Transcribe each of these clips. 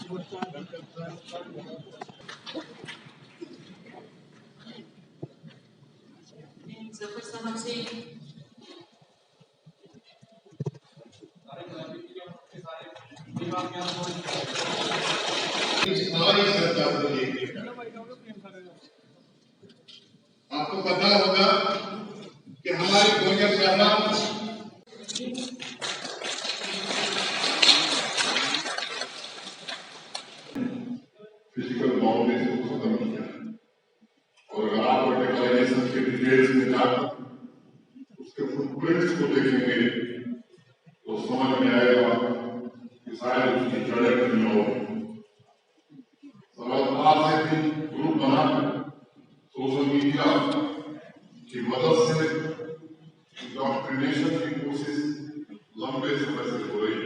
आपको पता होगा कि हमारी गोजर शहरा फिजिकल बाउंड्रीज को खत्म किया और अगर आप वर्टिकलाइजेशन के डिटेल्स में जाकर उसके फुटप्रिंट्स को देखेंगे तो समझ में आएगा कि शायद उसकी जड़ें कहीं और सरकार से भी ग्रुप बनाकर सोशल मीडिया की मदद से डॉक्ट्रिनेशन की कोशिश लंबे समय से हो रही है।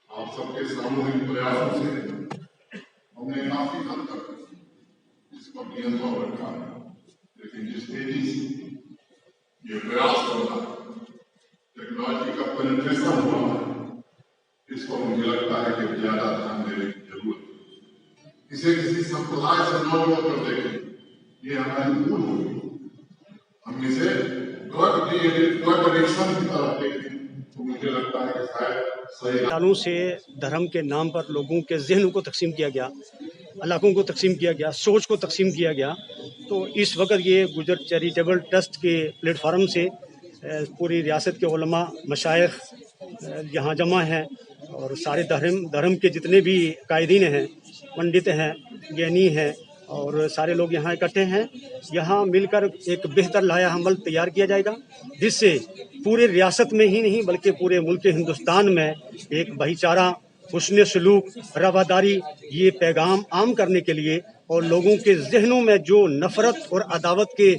आप सबके सामूहिक प्रयासों से हमने काफी हद तक इस पर नियंत्रण रखा है, लेकिन जिस तेजी से ये प्रयास हो रहा है, टेक्नोलॉजी का पेनिट्रेशन हो रहा है, इस पर मुझे लगता है कि ज्यादा ध्यान देने की जरूरत है। इसे किसी संप्रदाय से न जोड़कर देखें, ये हमारी भूल होगी। हम इसे ड्रग एडिक्शन की तरफ देखें तो मुझे लगता है कि शायद सही सालों से धर्म के नाम पर लोगों के ज़हनों को तकसीम किया गया, इलाकों को तकसीम किया गया, सोच को तकसीम किया गया। तो इस वक्त ये गुजर चैरिटेबल ट्रस्ट के प्लेटफार्म से पूरी रियासत के उलमा मशाइख यहाँ जमा हैं और सारे धर्म के जितने भी कायदीन हैं, पंडित हैं, ज्ञानी हैं और सारे लोग यहाँ इकट्ठे हैं। यहाँ मिलकर एक बेहतर लाया अमल तैयार किया जाएगा, जिससे पूरे रियासत में ही नहीं बल्कि पूरे मुल्क हिंदुस्तान में एक भाईचारा, हुस्न सलूक, रवादारी ये पैगाम आम करने के लिए और लोगों के जहनों में जो नफरत और अदावत के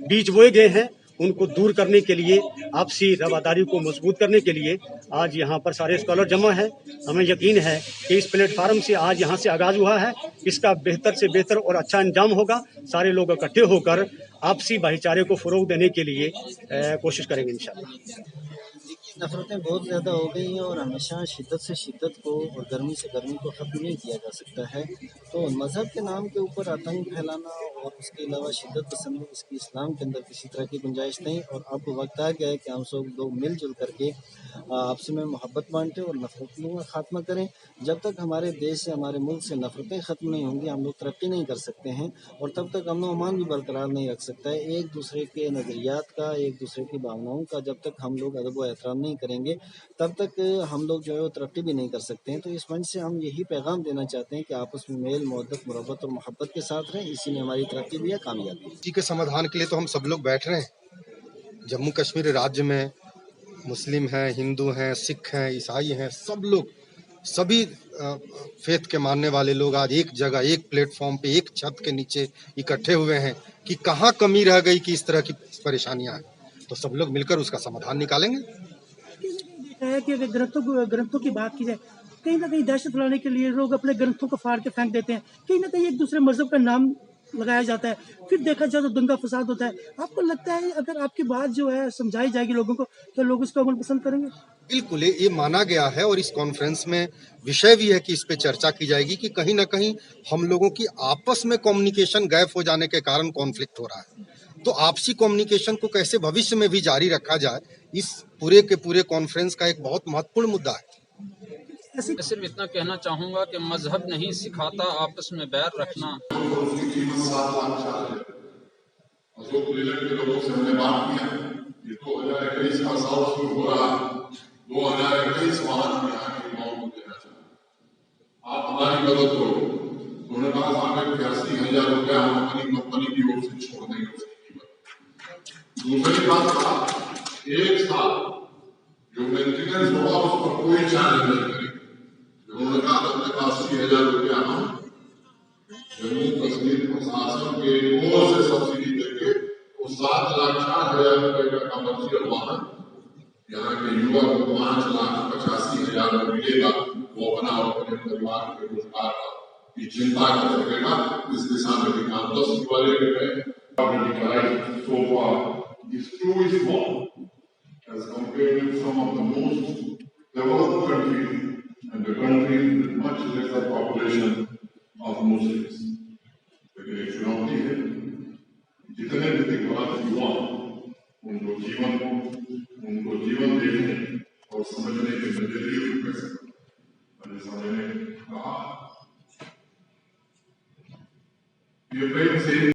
बीज बोए गए हैं उनको दूर करने के लिए, आपसी रवादारी को मजबूत करने के लिए आज यहाँ पर सारे स्कॉलर जमा हैं। हमें यकीन है कि इस प्लेटफार्म से आज यहाँ से आगाज़ हुआ है, इसका बेहतर से बेहतर और अच्छा अंजाम होगा। सारे लोग इकट्ठे होकर आपसी भाईचारे को फ़रोग़ देने के लिए कोशिश करेंगे इंशाअल्लाह। नफरतें बहुत ज़्यादा हो गई हैं और हमेशा शिद्दत से शिद्दत को और गर्मी से गर्मी को ख़त्म नहीं किया जा सकता है। तो मज़हब के नाम के ऊपर आतंक फैलाना और उसके अलावा शिद्दत पसंद इसकी इस्लाम के अंदर किसी तरह की गुंजाइश नहीं। और अब वक्त आ गया है कि हम सब लोग मिलजुल करके आपस में मोहब्बत बांटें और नफरतों का खात्मा करें। जब तक हमारे देश से, हमारे मुल्क से नफरतें ख़त्म नहीं होंगी हम लोग तरक्की नहीं कर सकते हैं और तब तक अमन अमान भी बरकरार नहीं रख सकता है। एक दूसरे के नज़रियात का, एक दूसरे की भावनाओं का जब तक हम लोग अदब व एहतराम नहीं करेंगे तब तक हम लोग जो है वो तरक्की भी नहीं कर सकते हैं। तो इस मंच से हम यही पैगाम देना चाहते हैं कि आपस में मेल, मोहब्बत, मुरब्बत और मोहब्बत के साथ रहें। इसी में हमारी तरक्की भी है, कामयाबी। इसी के समाधान के लिए तो हम सब लोग बैठ रहे हैं। जम्मू कश्मीर राज्य में मुस्लिम हैं, हिंदू हैं, सिख हैं, ईसाई हैं, सब लोग, सभी फेथ के मानने वाले लोग आज एक जगह, एक प्लेटफॉर्म पे, एक छत के नीचे इकट्ठे हुए हैं कि कहाँ कमी रह गई कि इस तरह की परेशानियां हैं। तो सब लोग मिलकर उसका समाधान निकालेंगे। है कि अगर ग्रंथों की बात की जाए, कहीं ना कहीं दहशत फैलाने के लिए लोग अपने ग्रंथों को फाड़ के फेंक देते हैं, कहीं ना कहीं एक दूसरे मजहब का नाम लगाया जाता है, फिर देखा जाए तो दंगा फसाद होता है। आपको लगता है अगर आपकी बात जो है समझाई जाएगी लोगों को तो लोग उसको अमल पसंद करेंगे? बिल्कुल, ये माना गया है और इस कॉन्फ्रेंस में विषय भी है कि इस पे चर्चा की जाएगी कि कहीं ना कहीं हम लोगों की आपस में कम्युनिकेशन गैप हो जाने के कारण कॉन्फ्लिक्ट हो रहा है। तो आपसी कम्युनिकेशन को कैसे भविष्य में भी जारी रखा जाए, इस पूरे के पूरे कॉन्फ्रेंस का एक बहुत महत्वपूर्ण मुद्दा है। मैं सिर्फ इतना कहना चाहूँगा कि मजहब नहीं सिखाता आपस में बैर रखना। लोगों से हमने बात किया, ये 2021 का साल शुरू हो रहा है, 2021 मार्च में आगे युवाओं को देना चाहिए। आप हमारी मदद करो। उन्होंने कहा साहब 83,000 रुपया हम अपनी कंपनी की ओर से छोड़ देंगे उसकी कीमत। दूसरी बात था, एक साल जो मेंटेनेंस होगा उस पर कोई चार्ज नहीं करेंगे। उन्होंने कहा अपने 80,000 रुपया हम जम्मू कश्मीर प्रशासन के ओर से सब्सिडी देंगे। 7,04,000 रुपए का कमर्शियल वाहन यहाँ के युवा को 5,85,000 में मिलेगा। वो अपना और अपने परिवार के रोजगार की चिंता कर सकेगा। इस दिशा में भी काम 10 वाले so far is too small as compared to some of the most developed countries and the countries with much lesser population of Muslims. लेकिन एक चुनौती है, जितने भी दिग्गज युवा उनको जीवन देखने और समझने के नजरिए को कैसे जैसा मैंने कहा, ये प्रेम से